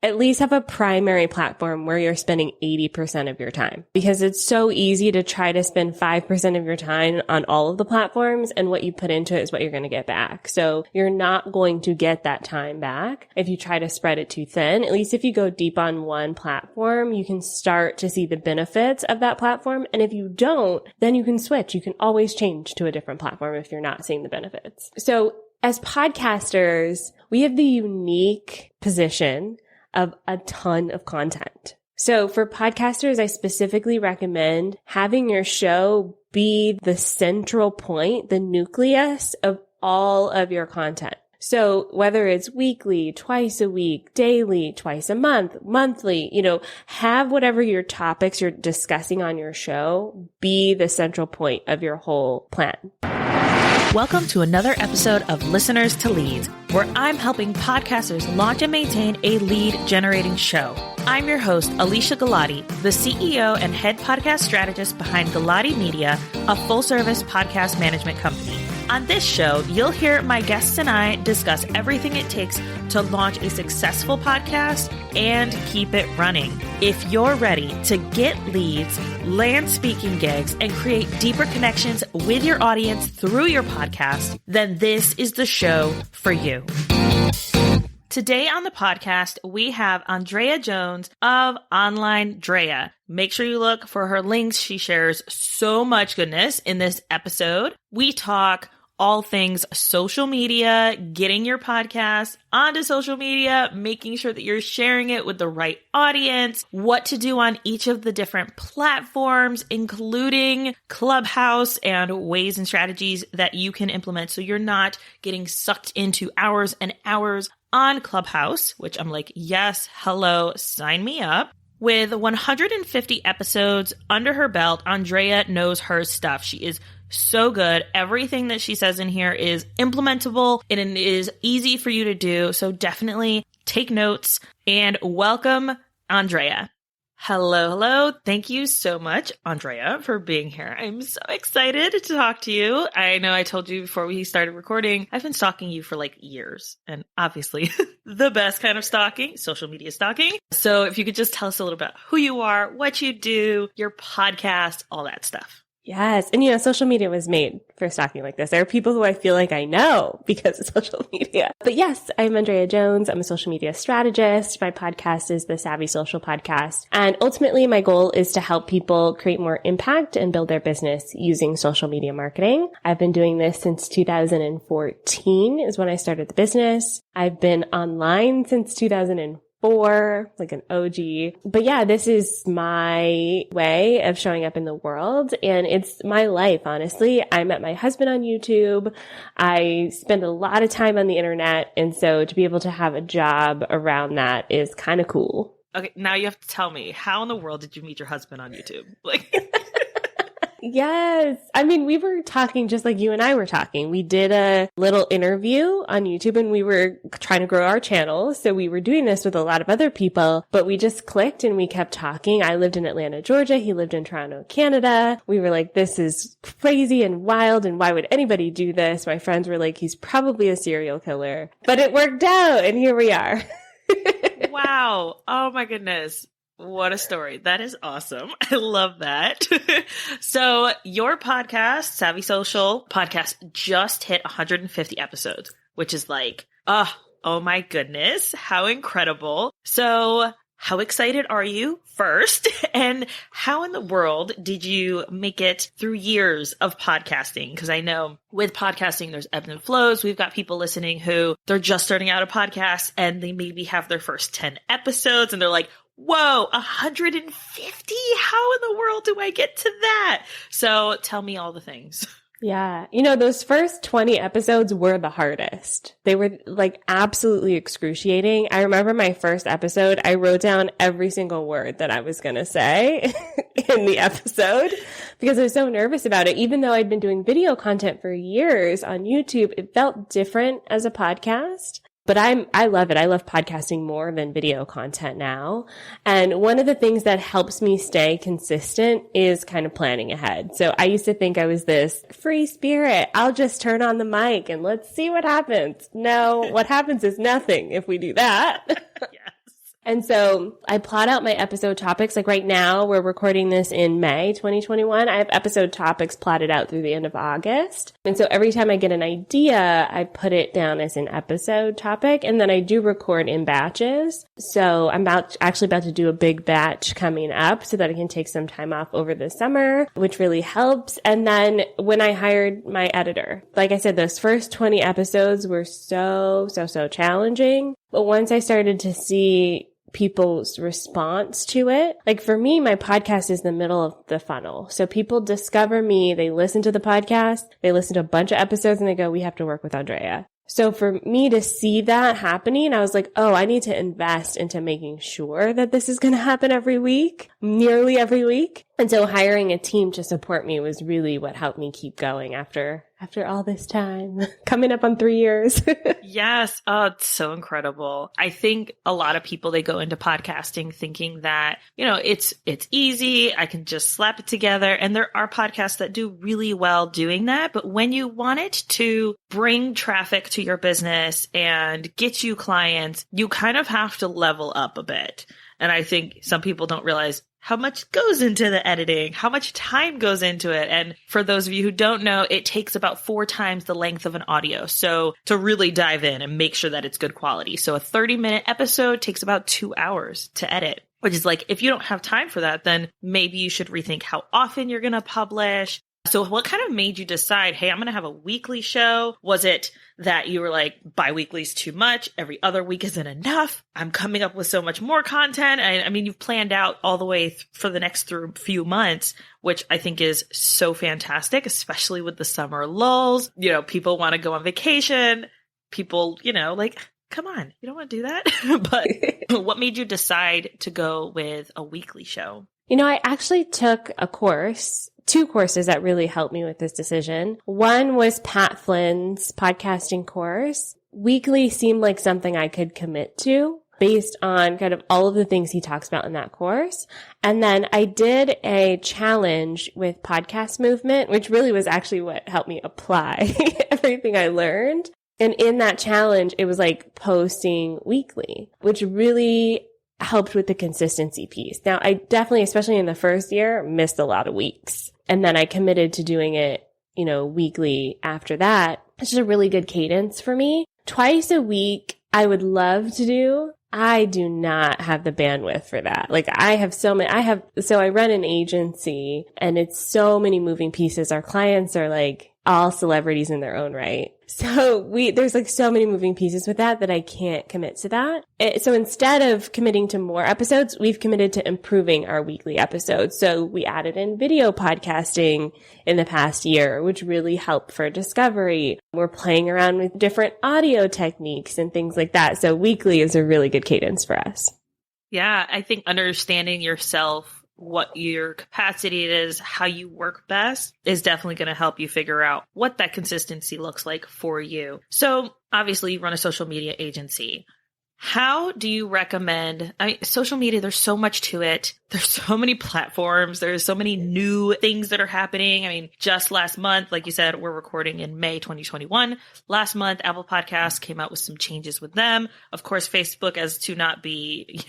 at least have a primary platform where you're spending 80% of your time, because it's so easy to try to spend 5% of your time on all of the platforms, and what you put into it is what you're going to get back. So you're not going to get that time back if you try to spread it too thin. At least if you go deep on one platform, you can start to see the benefits of that platform. And if you don't, then you can switch. You can always change to a different platform if you're not seeing the benefits. So as podcasters, we have the unique position of a ton of content. So for podcasters, I specifically recommend having your show be the central point, the nucleus of all of your content. So whether it's weekly, twice a week, daily, twice a month, monthly, have whatever your topics you're discussing on your show be the central point of your whole plan. Welcome to another episode of Listeners to Leads, where I'm helping podcasters launch and maintain a lead-generating show. I'm your host, Alesia Galati, the CEO and head podcast strategist behind Galati Media, a full-service podcast management company. On this show, you'll hear my guests and I discuss everything it takes to launch a successful podcast and keep it running. If you're ready to get leads, land speaking gigs, and create deeper connections with your audience through your podcast, then this is the show for you. Today on the podcast, we have Andrea Jones of ANDREA. Make sure you look for her links. She shares so much goodness in this episode. We talk all things social media, getting your podcast onto social media, making sure that you're sharing it with the right audience, what to do on each of the different platforms, including Clubhouse, and ways and strategies that you can implement so you're not getting sucked into hours and hours on Clubhouse, which I'm like, yes, hello, sign me up. With 150 episodes under her belt, Andrea knows her stuff. She is so good. Everything that she says in here is implementable and it is easy for you to do. So definitely take notes and welcome Andrea. Hello. Thank you so much, Andrea, for being here. I'm so excited to talk to you. I know I told you before we started recording, I've been stalking you for like years, and obviously the best kind of stalking, social media stalking. So if you could just tell us a little about who you are, what you do, your podcast, all that stuff. Yes. And social media was made for stalking like this. There are people who I feel like I know because of social media. But yes, I'm Andrea Jones. I'm a social media strategist. My podcast is the Savvy Social Podcast. And ultimately, my goal is to help people create more impact and build their business using social media marketing. I've been doing this since 2014 is when I started the business. I've been online since 2004. Like an OG. But yeah, this is my way of showing up in the world, and it's my life, honestly. I met my husband on YouTube. I spend a lot of time on the internet, and so to be able to have a job around that is kind of cool. Okay, now you have to tell me, how in the world did you meet your husband on YouTube? Yes. I mean, we were talking just like you and I were talking. We did a little interview on YouTube and we were trying to grow our channel. So we were doing this with a lot of other people, but we just clicked and we kept talking. I lived in Atlanta, Georgia. He lived in Toronto, Canada. We were like, this is crazy and wild. And why would anybody do this? My friends were like, he's probably a serial killer, but it worked out. And here we are. Wow. Oh my goodness. What a story. That is awesome. I love that. So your podcast, Savvy Social Podcast, just hit 150 episodes, which is like, oh my goodness, how incredible. So how excited are you first? And how in the world did you make it through years of podcasting? Because I know with podcasting, there's ebbs and flows. We've got people listening who they're just starting out a podcast and they maybe have their first 10 episodes and they're like, whoa, 150? How in the world do I get to that? So tell me all the things. Yeah. Those first 20 episodes were the hardest. They were like absolutely excruciating. I remember my first episode, I wrote down every single word that I was going to say in the episode because I was so nervous about it. Even though I'd been doing video content for years on YouTube, it felt different as a podcast. But I love it. I love podcasting more than video content now. And one of the things that helps me stay consistent is kind of planning ahead. So I used to think I was this free spirit. I'll just turn on the mic and let's see what happens. No, what happens is nothing if we do that. Yes. And so I plot out my episode topics. Like right now, we're recording this in May 2021. I have episode topics plotted out through the end of August. And so every time I get an idea, I put it down as an episode topic. And then I do record in batches. So I'm actually about to do a big batch coming up so that I can take some time off over the summer, which really helps. And then when I hired my editor, like I said, those first 20 episodes were so challenging. But once I started to see people's response to it, like for me, my podcast is the middle of the funnel. So people discover me, they listen to the podcast, they listen to a bunch of episodes and they go, we have to work with Andrea. So for me to see that happening, I was like, oh, I need to invest into making sure that this is going to happen every week, nearly every week. And so hiring a team to support me was really what helped me keep going after all this time, coming up on 3 years. Yes. Oh, it's so incredible. I think a lot of people, they go into podcasting thinking that, it's easy. I can just slap it together. And there are podcasts that do really well doing that. But when you want it to bring traffic to your business and get you clients, you kind of have to level up a bit. And I think some people don't realize how much goes into the editing, how much time goes into it. And for those of you who don't know, it takes about 4 times the length of an audio. So to really dive in and make sure that it's good quality. So a 30-minute episode takes about 2 hours to edit, which is like, if you don't have time for that, then maybe you should rethink how often you're going to publish. So what kind of made you decide, hey, I'm going to have a weekly show? Was it that you were like, bi-weekly is too much, every other week isn't enough, I'm coming up with so much more content? I mean, you've planned out all the way for the next few months, which I think is so fantastic, especially with the summer lulls. People want to go on vacation. People, like, come on, you don't want to do that. But what made you decide to go with a weekly show? I actually took a course, 2 courses that really helped me with this decision. One was Pat Flynn's podcasting course. Weekly seemed like something I could commit to based on kind of all of the things he talks about in that course. And then I did a challenge with Podcast Movement, which really was actually what helped me apply everything I learned. And in that challenge, it was like posting weekly, which really helped with the consistency piece. Now, I definitely, especially in the first year, missed a lot of weeks. And then I committed to doing it, weekly after that. It's just a really good cadence for me. Twice a week, I would love to do. I do not have the bandwidth for that. Like so I run an agency and it's so many moving pieces. Our clients are like all celebrities in their own right. So there's like so many moving pieces with that I can't commit to that. So instead of committing to more episodes, we've committed to improving our weekly episodes. So we added in video podcasting in the past year, which really helped for discovery. We're playing around with different audio techniques and things like that. So weekly is a really good cadence for us. Yeah, I think understanding yourself, what your capacity is, how you work best is definitely going to help you figure out what that consistency looks like for you. So obviously you run a social media agency. How do you recommend, social media, there's so much to it. There's so many platforms. There's so many new things that are happening. Just last month, like you said, we're recording in May 2021. Last month, Apple Podcasts came out with some changes with them. Of course, Facebook, as to not be,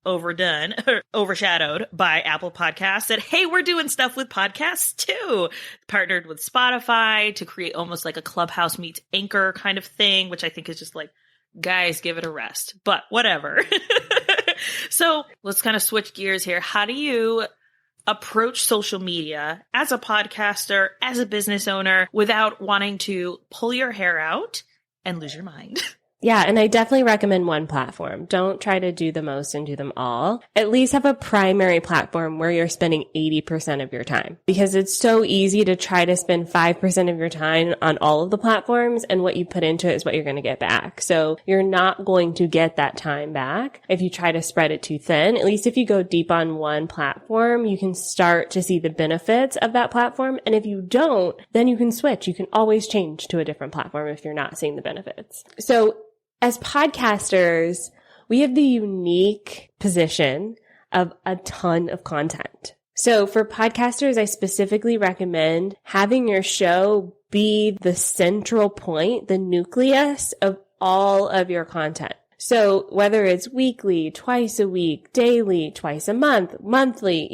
overdone or overshadowed by Apple Podcasts, said, hey, we're doing stuff with podcasts too. Partnered with Spotify to create almost like a Clubhouse meets Anchor kind of thing, which I think is just like, guys, give it a rest, but whatever. So let's kind of switch gears here. How do you approach social media as a podcaster, as a business owner, without wanting to pull your hair out and lose your mind? Yeah, and I definitely recommend one platform. Don't try to do the most and do them all. At least have a primary platform where you're spending 80% of your time, because it's so easy to try to spend 5% of your time on all of the platforms, and what you put into it is what you're going to get back. So you're not going to get that time back if you try to spread it too thin. At least if you go deep on one platform, you can start to see the benefits of that platform. And if you don't, then you can switch. You can always change to a different platform if you're not seeing the benefits. So as podcasters, we have the unique position of a ton of content. So for podcasters, I specifically recommend having your show be the central point, the nucleus of all of your content. So whether it's weekly, twice a week, daily, twice a month, monthly,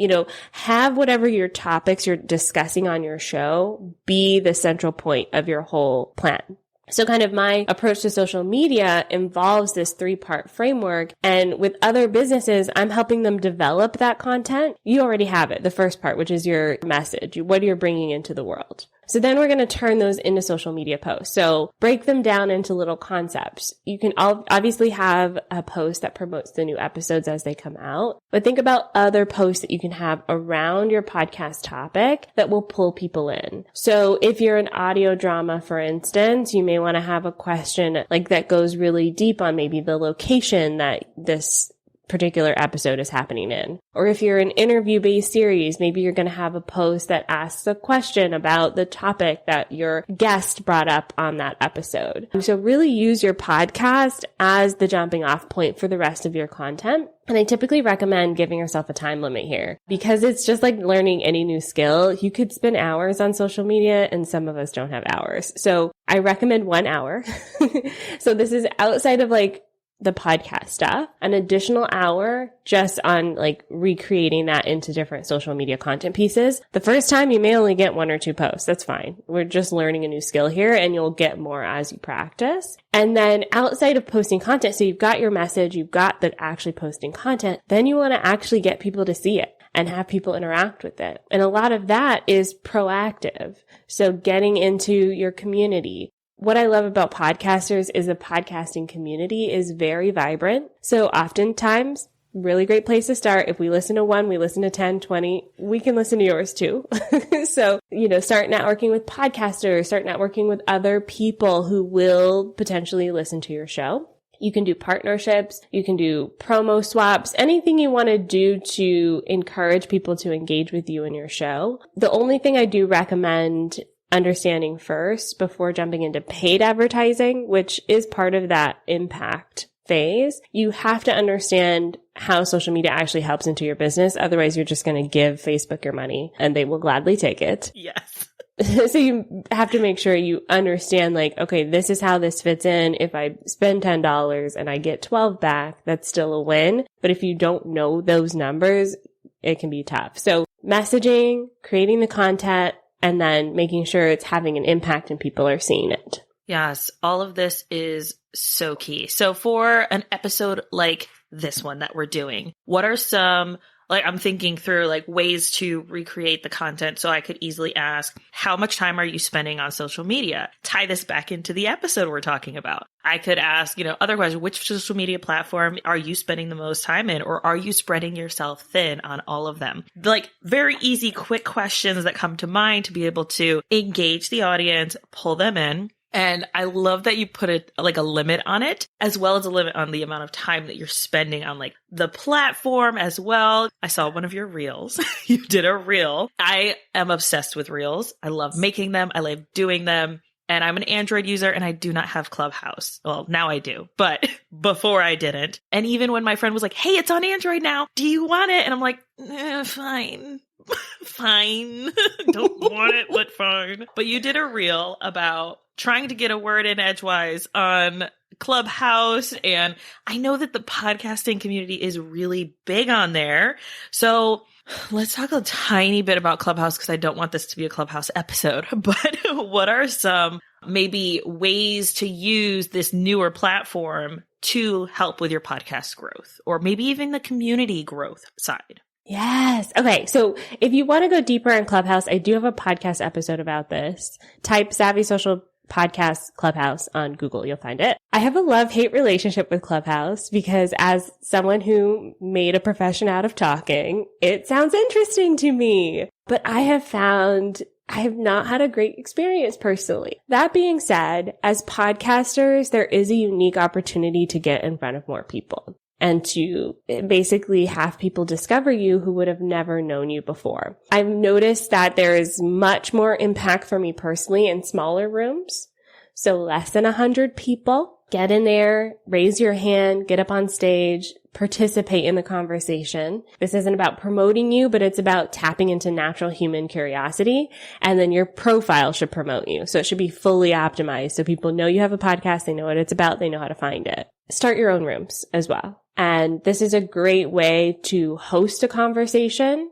have whatever your topics you're discussing on your show be the central point of your whole plan. So kind of my approach to social media involves this 3-part framework. And with other businesses, I'm helping them develop that content. You already have it. The first part, which is your message, what you're bringing into the world. So then we're going to turn those into social media posts. So break them down into little concepts. You can obviously have a post that promotes the new episodes as they come out, but think about other posts that you can have around your podcast topic that will pull people in. So if you're an audio drama, for instance, you may want to have a question like that goes really deep on maybe the location that this particular episode is happening in. Or if you're an interview-based series, maybe you're going to have a post that asks a question about the topic that your guest brought up on that episode. So really use your podcast as the jumping off point for the rest of your content. And I typically recommend giving yourself a time limit here because it's just like learning any new skill. You could spend hours on social media and some of us don't have hours. So I recommend 1 hour. So this is outside of like the podcast stuff, an additional hour just on like recreating that into different social media content pieces. The first time you may only get 1 or 2 posts. That's fine. We're just learning a new skill here and you'll get more as you practice. And then outside of posting content, so you've got your message, you've got the actually posting content, then you want to actually get people to see it and have people interact with it. And a lot of that is proactive. So getting into your community. What I love about podcasters is the podcasting community is very vibrant. So oftentimes, really great place to start. If we listen to 1, we listen to 10, 20, we can listen to yours too. So, start networking with podcasters, start networking with other people who will potentially listen to your show. You can do partnerships, you can do promo swaps, anything you want to do to encourage people to engage with you in your show. The only thing I do recommend understanding first before jumping into paid advertising, which is part of that impact phase, you have to understand how social media actually helps into your business. Otherwise, you're just going to give Facebook your money and they will gladly take it. Yes. So you have to make sure you understand like, okay, this is how this fits in. If I spend $10 and I get 12 back, that's still a win. But if you don't know those numbers, it can be tough. So messaging, creating the content, and then making sure it's having an impact and people are seeing it. Yes, all of this is so key. So for an episode like this one that we're doing, what are some, I'm thinking through ways to recreate the content. So I could easily ask, how much time are you spending on social media? Tie this back into the episode we're talking about. I could ask, other questions. Which social media platform are you spending the most time in? Or are you spreading yourself thin on all of them? Very easy, quick questions that come to mind to be able to engage the audience, pull them in. And I love that you put a limit on it, as well as a limit on the amount of time that you're spending on the platform as well. I saw one of your reels. You did a reel. I am obsessed with reels. I love making them. I love doing them. And I'm an Android user and I do not have Clubhouse. Well, now I do, but before I didn't. And even when my friend was like, hey, it's on Android now. Do you want it? And I'm like, fine. Fine. Don't want it, but fine. But you did a reel about trying to get a word in edgewise on Clubhouse. And I know that the podcasting community is really big on there. So let's talk a tiny bit about Clubhouse because I don't want this to be a Clubhouse episode. But what are some maybe ways to use this newer platform to help with your podcast growth or maybe even the community growth side? Yes. Okay. So if you want to go deeper in Clubhouse, I do have a podcast episode about this. Type Savvy Social Podcast Clubhouse on Google. You'll find it. I have a love-hate relationship with Clubhouse because as someone who made a profession out of talking, it sounds interesting to me. But I have found I have not had a great experience personally. That being said, as podcasters, there is a unique opportunity to get in front of more people and to basically have people discover you who would have never known you before. I've noticed that there is much more impact for me personally in smaller rooms. So less than 100 people. Get in there, raise your hand, get up on stage, participate in the conversation. This isn't about promoting you, but it's about tapping into natural human curiosity. And then your profile should promote you. So it should be fully optimized. So people know you have a podcast. They know what it's about. They know how to find it. start your own rooms as well. And this is a great way to host a conversation,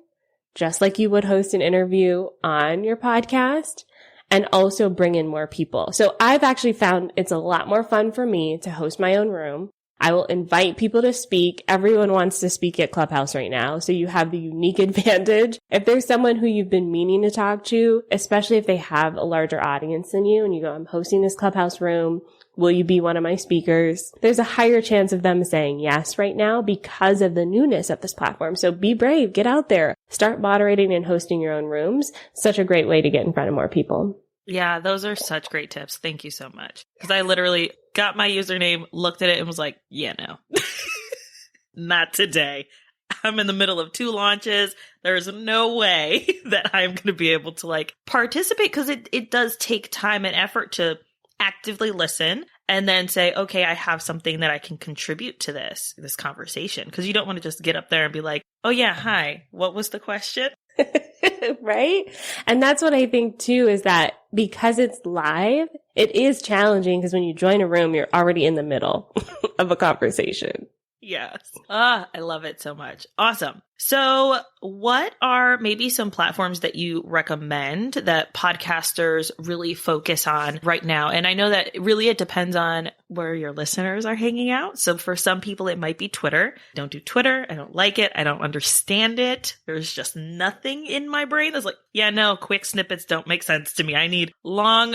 just like you would host an interview on your podcast, and also bring in more people. So I've actually found it's a lot more fun for me to host my own room. I will invite people to speak. Everyone wants to speak at Clubhouse right now. So you have the unique advantage. If there's someone who you've been meaning to talk to, especially if they have a larger audience than you, and you go, I'm hosting this Clubhouse room, will you be one of my speakers? There's a higher chance of them saying yes right now because of the newness of this platform. So be brave, get out there, start moderating and hosting your own rooms. Such a great way to get in front of more people. Yeah, those are such great tips. Thank you so much. Because I literally got my username, looked at it, and was like, yeah, no, not today. I'm in the middle of 2 launches. There's no way that I'm going to be able to like participate, because it does take time and effort to actively listen and then say, okay, I have something that I can contribute to this conversation. Because you don't want to just get up there and be like, oh yeah, hi, what was the question? Right? And that's what I think too, is that because it's live, it is challenging, because when you join a room, you're already in the middle of a conversation. Yes. I love it so much. Awesome. So what are maybe some platforms that you recommend that podcasters really focus on right now? And I know that really it depends on where your listeners are hanging out. So for some people, it might be Twitter. I don't do Twitter. I don't like it. I don't understand it. There's just nothing in my brain that's like, yeah, no, quick snippets don't make sense to me. I need a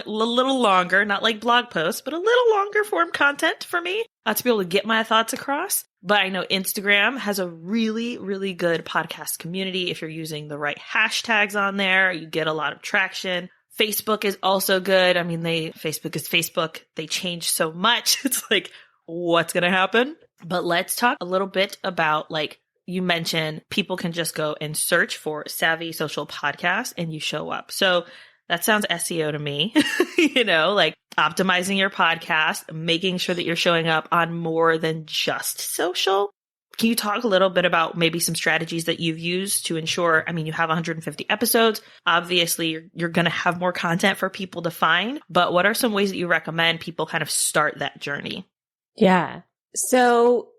little longer, not like blog posts, but a little longer form content for me to be able to get my thoughts across. But I know Instagram has a really, really good podcast community. If you're using the right hashtags on there, you get a lot of traction. Facebook is also good. I mean, Facebook is Facebook. They change so much. It's like, what's going to happen? But let's talk a little bit about, like you mentioned, people can just go and search for Savvy Social Podcast and you show up. So that sounds SEO to me, like optimizing your podcast, making sure that you're showing up on more than just social. Can you talk a little bit about maybe some strategies that you've used to ensure, you have 150 episodes. Obviously, you're going to have more content for people to find, but what are some ways that you recommend people kind of start that journey? Yeah. So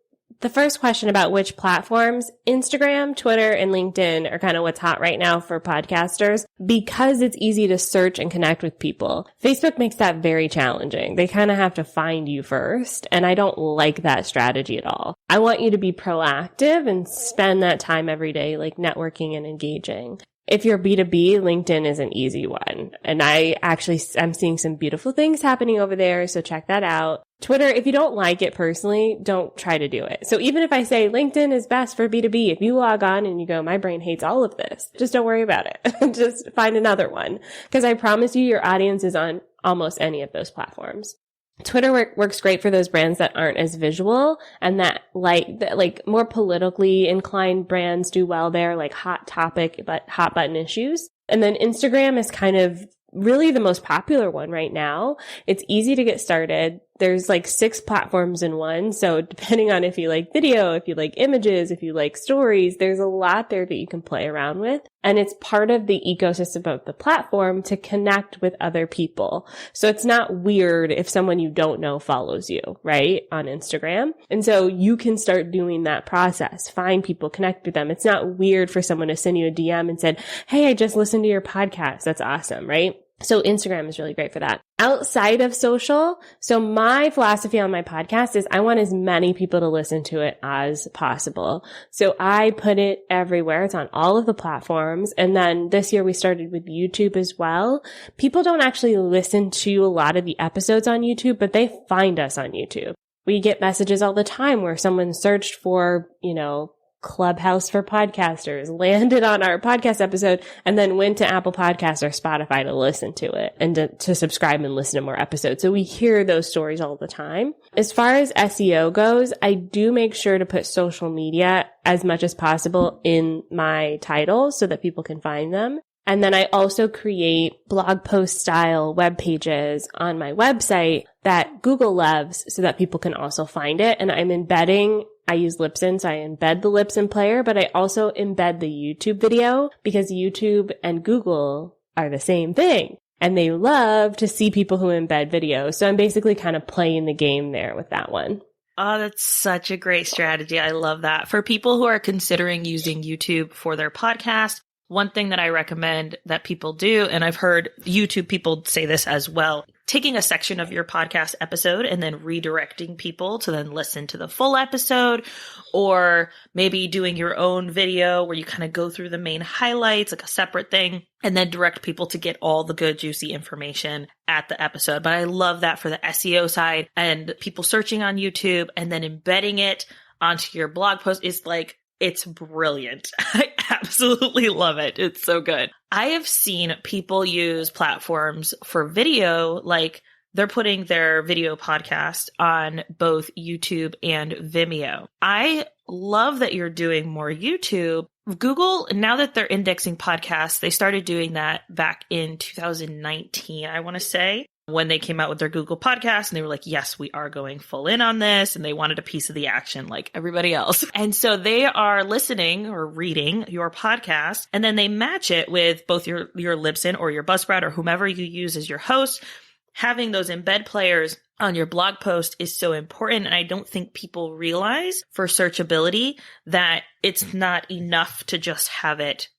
the first question about which platforms, Instagram, Twitter, and LinkedIn are kind of what's hot right now for podcasters because it's easy to search and connect with people. Facebook makes that very challenging. They kind of have to find you first, and I don't like that strategy at all. I want you to be proactive and spend that time every day, like networking and engaging. If you're B2B, LinkedIn is an easy one. And I'm seeing some beautiful things happening over there. So check that out. Twitter, if you don't like it personally, don't try to do it. So even if I say LinkedIn is best for B2B, if you log on and you go, my brain hates all of this, just don't worry about it. Just find another one. Because I promise you, your audience is on almost any of those platforms. Twitter works great for those brands that aren't as visual and that like more politically inclined brands do well there, like hot topic, but hot button issues. And then Instagram is kind of really the most popular one right now. It's easy to get started. There's like 6 platforms in one. So depending on if you like video, if you like images, if you like stories, there's a lot there that you can play around with. And it's part of the ecosystem of the platform to connect with other people. So it's not weird if someone you don't know follows you, right, on Instagram. And so you can start doing that process. Find people, connect with them. It's not weird for someone to send you a DM and said, hey, I just listened to your podcast. That's awesome, right? So Instagram is really great for that. Outside of social, so my philosophy on my podcast is I want as many people to listen to it as possible. So I put it everywhere. It's on all of the platforms. And then this year we started with YouTube as well. People don't actually listen to a lot of the episodes on YouTube, but they find us on YouTube. We get messages all the time where someone searched for, Clubhouse for podcasters, landed on our podcast episode, and then went to Apple Podcasts or Spotify to listen to it and to subscribe and listen to more episodes. So we hear those stories all the time. As far as SEO goes, I do make sure to put social media as much as possible in my titles so that people can find them. And then I also create blog post style web pages on my website that Google loves so that people can also find it. And I use Libsyn, so I embed the Libsyn player, but I also embed the YouTube video because YouTube and Google are the same thing. And they love to see people who embed videos. So I'm basically kind of playing the game there with that one. Oh, that's such a great strategy. I love that. For people who are considering using YouTube for their podcast, one thing that I recommend that people do, and I've heard YouTube people say this as well, taking a section of your podcast episode and then redirecting people to then listen to the full episode, or maybe doing your own video where you kind of go through the main highlights, like a separate thing, and then direct people to get all the good, juicy information at the episode. But I love that for the SEO side and people searching on YouTube and then embedding it onto your blog post is like, it's brilliant. I absolutely love it. It's so good. I have seen people use platforms for video, like they're putting their video podcast on both YouTube and Vimeo. I love that you're doing more YouTube. Google, now that they're indexing podcasts, they started doing that back in 2019, I want to say, when they came out with their Google podcast, and they were like, yes, we are going full in on this. And they wanted a piece of the action like everybody else. And so they are listening or reading your podcast, and then they match it with both your Libsyn or your Buzzsprout or whomever you use as your host. Having those embed players on your blog post is so important. And I don't think people realize for searchability that it's not enough to just have it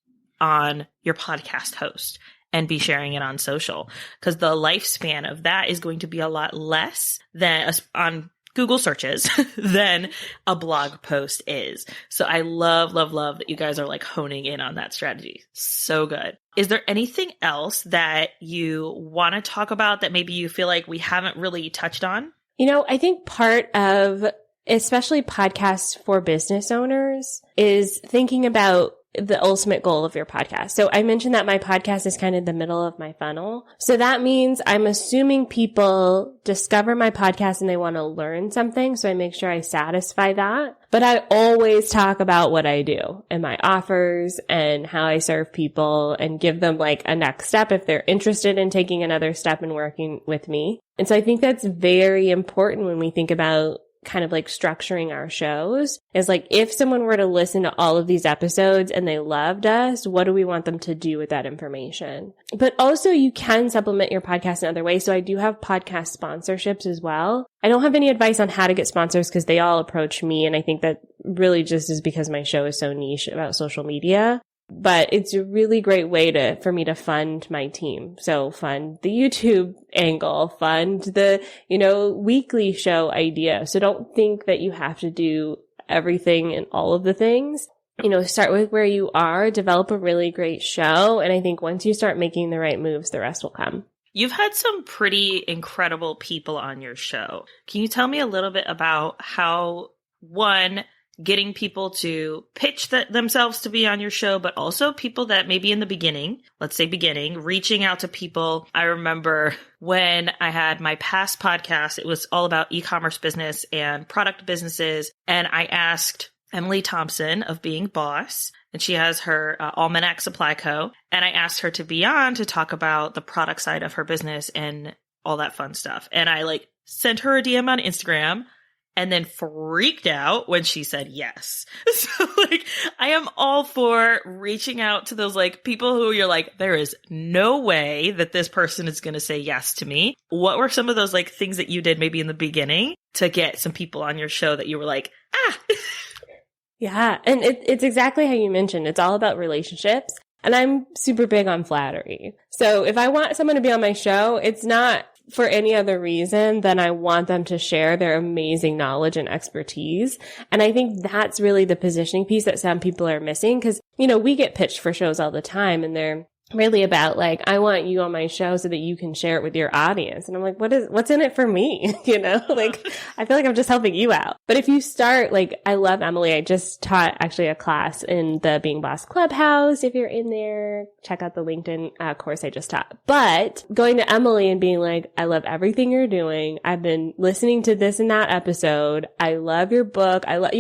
on your podcast host and be sharing it on social, because the lifespan of that is going to be a lot less than on Google searches than a blog post is. So I love that you guys are like honing in on that strategy. So good. Is there anything else that you want to talk about that maybe you feel like we haven't really touched on? I think part of, especially podcasts for business owners, is thinking about the ultimate goal of your podcast. So I mentioned that my podcast is kind of the middle of my funnel. So that means I'm assuming people discover my podcast and they want to learn something. So I make sure I satisfy that. But I always talk about what I do and my offers and how I serve people and give them like a next step if they're interested in taking another step and working with me. And so I think that's very important when we think about kind of like structuring our shows, is like, if someone were to listen to all of these episodes and they loved us, what do we want them to do with that information? But also you can supplement your podcast in other ways. So I do have podcast sponsorships as well. I don't have any advice on how to get sponsors because they all approach me. And I think that really just is because my show is so niche about social media. But it's a really great way for me to fund my team. So fund the YouTube angle, fund the, weekly show idea. So don't think that you have to do everything and all of the things. Start with where you are, develop a really great show. And I think once you start making the right moves, the rest will come. You've had some pretty incredible people on your show. Can you tell me a little bit about how, one, getting people to pitch themselves to be on your show, but also people that maybe in the beginning, reaching out to people. I remember when I had my past podcast, it was all about e-commerce business and product businesses. And I asked Emily Thompson of Being Boss, and she has her Almanac Supply Co. And I asked her to be on to talk about the product side of her business and all that fun stuff. And I sent her a DM on Instagram, and then freaked out when she said yes. So I am all for reaching out to those people who you're like, there is no way that this person is going to say yes to me. What were some of those things that you did maybe in the beginning to get some people on your show that you were like, ah? Yeah. And it's exactly how you mentioned. It's all about relationships. And I'm super big on flattery. So if I want someone to be on my show, it's not for any other reason than I want them to share their amazing knowledge and expertise. And I think that's really the positioning piece that some people are missing, because, we get pitched for shows all the time and they're really about I want you on my show so that you can share it with your audience. And I'm like, what's in it for me? I feel like I'm just helping you out. But if you start, I love Emily. I just taught actually a class in the Being Boss Clubhouse. If you're in there, check out the LinkedIn course I just taught. But going to Emily and being like, I love everything you're doing. I've been listening to this and that episode. I love your book. I love,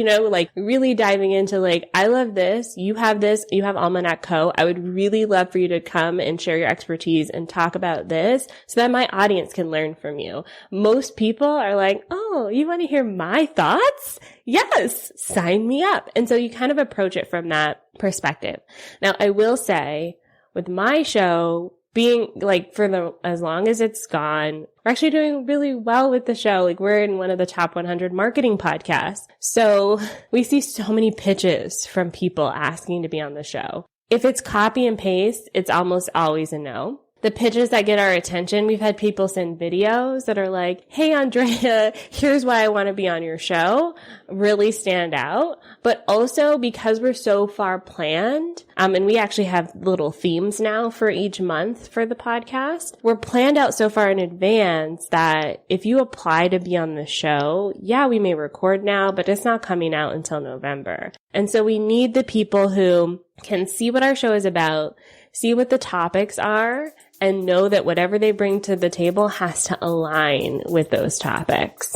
really diving into I love this. You have Almanac Co. I would really love for you to come and share your expertise and talk about this so that my audience can learn from you. Most people are like, oh, you want to hear my thoughts? Yes, sign me up. And so you kind of approach it from that perspective. Now, I will say with my show, being like as long as it's gone, we're actually doing really well with the show. Like we're in one of the top 100 marketing podcasts. So we see so many pitches from people asking to be on the show. If it's copy and paste, it's almost always a no. The pitches that get our attention, we've had people send videos that are like, hey, Andrea, here's why I want to be on your show, really stand out. But also because we're so far planned, and we actually have little themes now for each month for the podcast, we're planned out so far in advance that if you apply to be on the show, yeah, we may record now, but it's not coming out until November. And so we need the people who can see what our show is about, see what the topics are, and know that whatever they bring to the table has to align with those topics.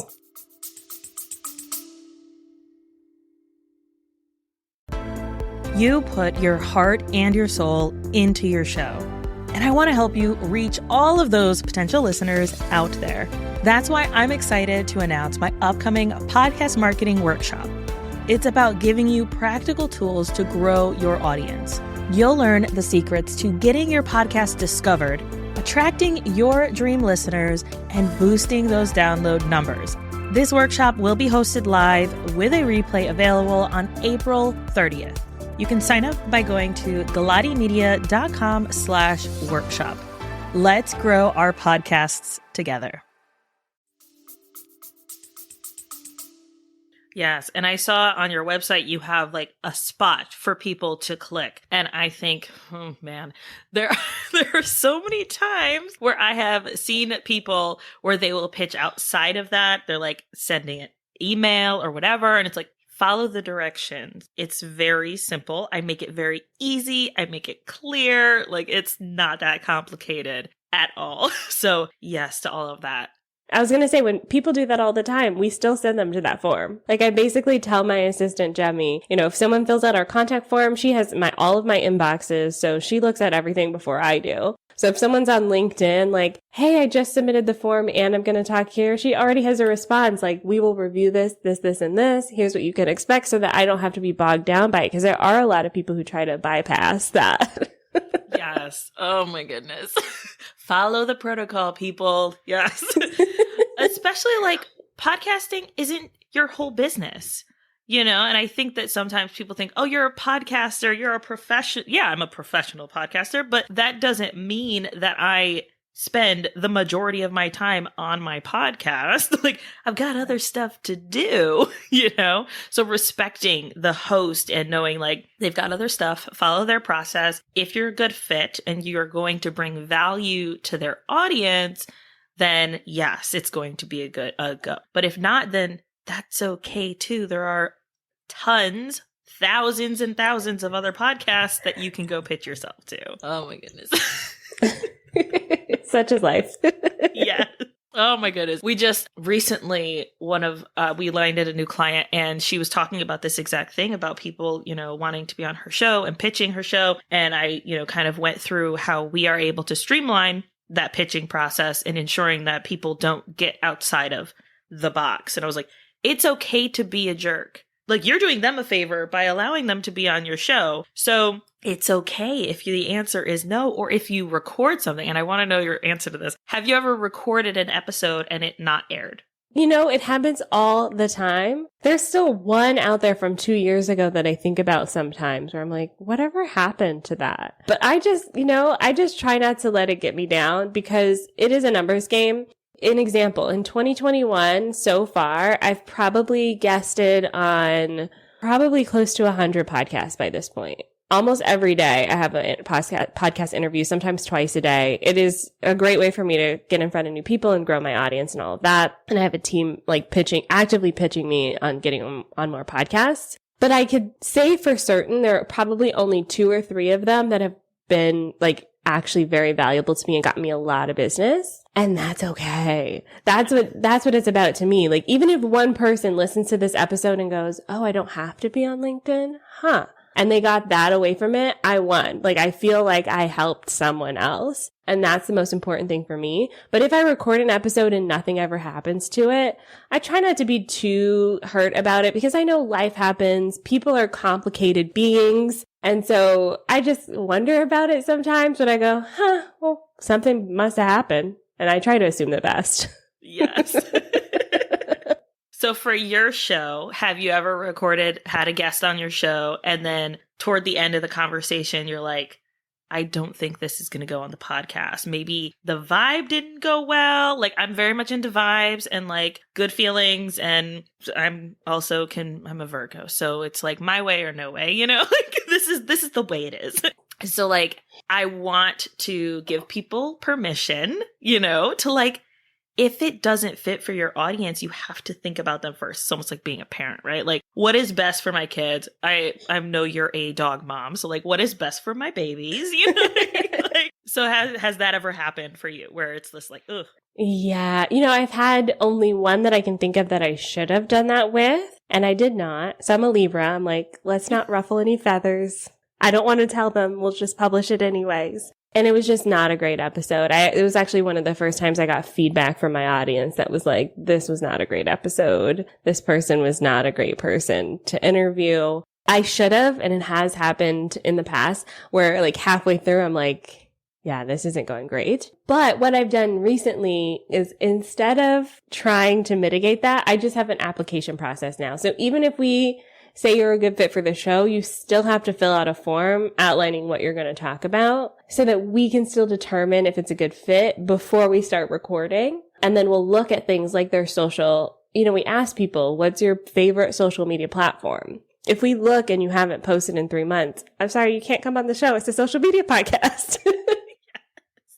You put your heart and your soul into your show. And I want to help you reach all of those potential listeners out there. That's why I'm excited to announce my upcoming podcast marketing workshop. It's about giving you practical tools to grow your audience. You'll learn the secrets to getting your podcast discovered, attracting your dream listeners, and boosting those download numbers. This workshop will be hosted live with a replay available on April 30th. You can sign up by going to galatimedia.com/workshop. Let's grow our podcasts together. Yes. And I saw on your website, you have like a spot for people to click. And I think, oh man, there are so many times where I have seen people where they will pitch outside of that. They're like sending an email or whatever. And it's like, follow the directions. It's very simple. I make it very easy. I make it clear. Like it's not that complicated at all. So yes to all of that. I was going to say, when people do that all the time, we still send them to that form. Like I basically tell my assistant, Jemmy, if someone fills out our contact form, she has all of my inboxes. So she looks at everything before I do. So if someone's on LinkedIn, like, hey, I just submitted the form and I'm going to talk here, she already has a response like, we will review this, and this. Here's what you can expect so that I don't have to be bogged down by it. Because there are a lot of people who try to bypass that. Yes. Oh my goodness. Follow the protocol, people. Yes. Especially like podcasting isn't your whole business, and I think that sometimes people think, oh, you're a podcaster, you're a professional. Yeah, I'm a professional podcaster, but that doesn't mean that I spend the majority of my time on my podcast. Like I've got other stuff to do, So respecting the host and knowing like they've got other stuff, follow their process. If you're a good fit and you're going to bring value to their audience, then yes, it's going to be a go. But if not, then that's okay too. There are thousands and thousands of other podcasts that you can go pitch yourself to. Oh my goodness. Such is life. Yeah. Oh my goodness. We just recently, we landed a new client and she was talking about this exact thing about people, wanting to be on her show and pitching her show. And I, kind of went through how we are able to streamline that pitching process and ensuring that people don't get outside of the box. And I was like, it's okay to be a jerk. Like you're doing them a favor by allowing them to be on your show. So it's okay if the answer is no, or if you record something. And I want to know your answer to this. Have you ever recorded an episode and it not aired? It happens all the time. There's still one out there from 2 years ago that I think about sometimes where I'm like, whatever happened to that? But I just try not to let it get me down because it is a numbers game. An example, in 2021, so far, I've probably guested on probably close to 100 podcasts by this point. Almost every day I have a podcast interview, sometimes twice a day. It is a great way for me to get in front of new people and grow my audience and all of that. And I have a team actively pitching me on getting on more podcasts. But I could say for certain there are probably only 2 or 3 of them that have been actually very valuable to me and gotten me a lot of business. And that's okay. That's what it's about to me. Like even if one person listens to this episode and goes, oh, I don't have to be on LinkedIn. And they got that away from it, I won. Like, I feel like I helped someone else. And that's the most important thing for me. But if I record an episode and nothing ever happens to it, I try not to be too hurt about it because I know life happens. People are complicated beings. And so I just wonder about it sometimes when I go, well, something must have happened. And I try to assume the best. Yes. So for your show, have you ever had a guest on your show, and then toward the end of the conversation, you're like, I don't think this is going to go on the podcast. Maybe the vibe didn't go well. Like, I'm very much into vibes and like good feelings. And I'm a Virgo. So it's like my way or no way, like this is the way it is. So like, I want to give people permission, to like, if it doesn't fit for your audience, you have to think about them first. It's almost like being a parent, right? Like, what is best for my kids? I know you're a dog mom. So like, what is best for my babies? So has that ever happened for you where it's this like, ugh? Yeah. I've had only one that I can think of that I should have done that with, and I did not. So I'm a Libra. I'm like, let's not ruffle any feathers. I don't want to tell them. We'll just publish it anyways. And it was just not a great episode. It was actually one of the first times I got feedback from my audience that was like, this was not a great episode. This person was not a great person to interview. I should have, and it has happened in the past where like halfway through, I'm like, yeah, this isn't going great. But what I've done recently is instead of trying to mitigate that, I just have an application process now. So even if we say you're a good fit for the show, you still have to fill out a form outlining what you're going to talk about so that we can still determine if it's a good fit before we start recording. And then we'll look at things like their social, we ask people, what's your favorite social media platform? If we look and you haven't posted in 3 months, I'm sorry, you can't come on the show. It's a social media podcast.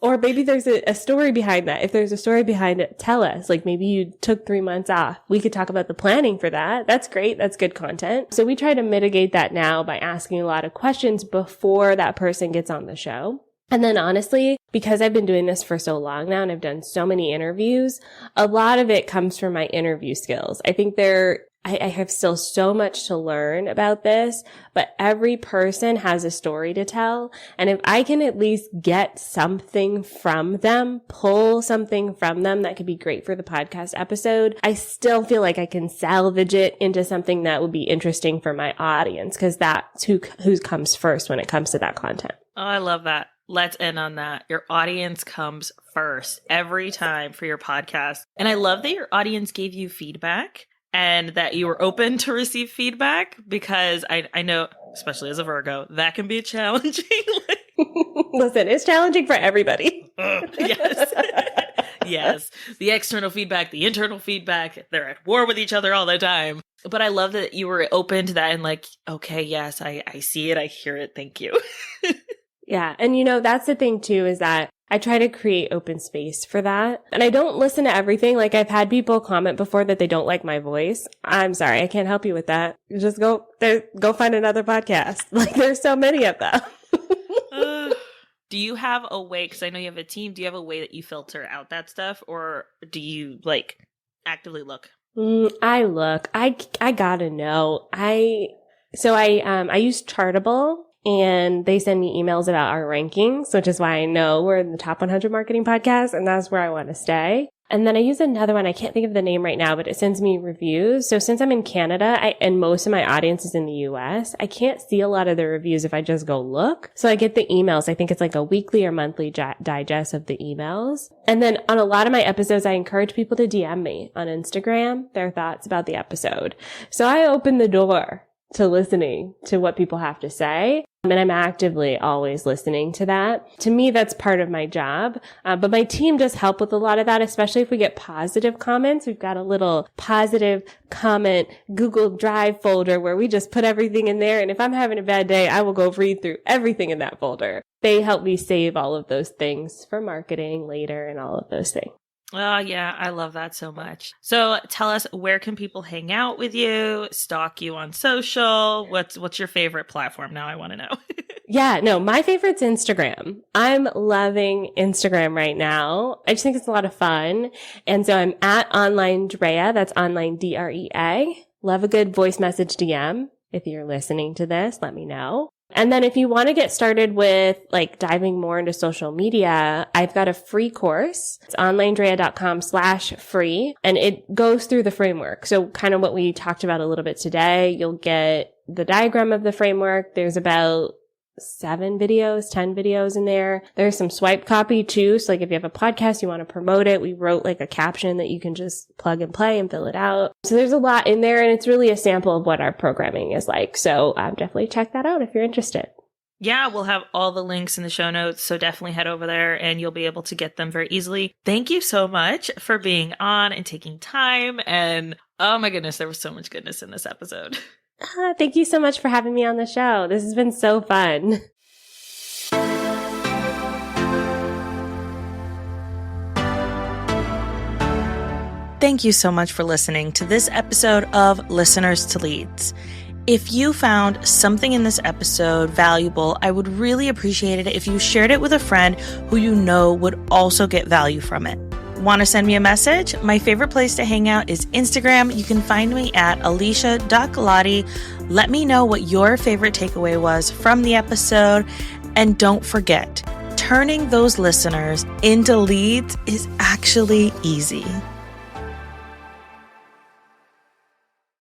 Or maybe there's a story behind that. If there's a story behind it, tell us. Like maybe you took 3 months off. We could talk about the planning for that. That's great. That's good content. So we try to mitigate that now by asking a lot of questions before that person gets on the show. And then honestly, because I've been doing this for so long now and I've done so many interviews, a lot of it comes from my interview skills. I think I have still so much to learn about this, but every person has a story to tell. And if I can at least get something from them, pull something from them that could be great for the podcast episode, I still feel like I can salvage it into something that would be interesting for my audience, because that's who comes first when it comes to that content. Oh, I love that. Let's end on that. Your audience comes first every time for your podcast. And I love that your audience gave you feedback. And that you were open to receive feedback, because I know, especially as a Virgo, that can be challenging. Listen, it's challenging for everybody. Yes. Yes. The external feedback, the internal feedback, they're at war with each other all the time. But I love that you were open to that and like, okay, yes, I see it. I hear it. Thank you. Yeah. And that's the thing too, is that I try to create open space for that. And I don't listen to everything. Like I've had people comment before that they don't like my voice. I'm sorry. I can't help you with that. Just go find another podcast. Like there's so many of them. Do you have a way, because I know you have a team, do you have a way that you filter out that stuff, or do you like actively look? I look. I gotta know. I use Chartable. And they send me emails about our rankings, which is why I know we're in the top 100 marketing podcasts, and that's where I want to stay. And then I use another one. I can't think of the name right now, but it sends me reviews. So since I'm in Canada and most of my audience is in the US, I can't see a lot of the reviews if I just go look. So I get the emails. I think it's like a weekly or monthly digest of the emails. And then on a lot of my episodes, I encourage people to DM me on Instagram their thoughts about the episode. So I open the door to listening to what people have to say. And I'm actively always listening to that. To me, that's part of my job. But my team does help with a lot of that, especially if we get positive comments. We've got a little positive comment Google Drive folder where we just put everything in there. And if I'm having a bad day, I will go read through everything in that folder. They help me save all of those things for marketing later and all of those things. Oh, yeah. I love that so much. So tell us, where can people hang out with you, stalk you on social? What's your favorite platform now? I want to know. Yeah, no, my favorite's Instagram. I'm loving Instagram right now. I just think it's a lot of fun. And so I'm at ANDREA. That's online DREA. Love a good voice message DM. If you're listening to this, let me know. And then if you want to get started with like diving more into social media, I've got a free course. It's onlinedrea.com/free, and it goes through the framework. So kind of what we talked about a little bit today, you'll get the diagram of the framework. There's about 7 videos, 10 videos in there. There's some swipe copy too. So like if you have a podcast, you want to promote it, we wrote like a caption that you can just plug and play and fill it out. So there's a lot in there, and it's really a sample of what our programming is like. So definitely check that out if you're interested. Yeah, we'll have all the links in the show notes, so definitely head over there and you'll be able to get them very easily. Thank you so much for being on and taking time. And oh my goodness, there was so much goodness in this episode. Thank you so much for having me on the show. This has been so fun. Thank you so much for listening to this episode of Listeners to Leads. If you found something in this episode valuable, I would really appreciate it if you shared it with a friend who you know would also get value from it. Want to send me a message? My favorite place to hang out is Instagram. You can find me at alesia.galati. Let me know what your favorite takeaway was from the episode. And don't forget, turning those listeners into leads is actually easy.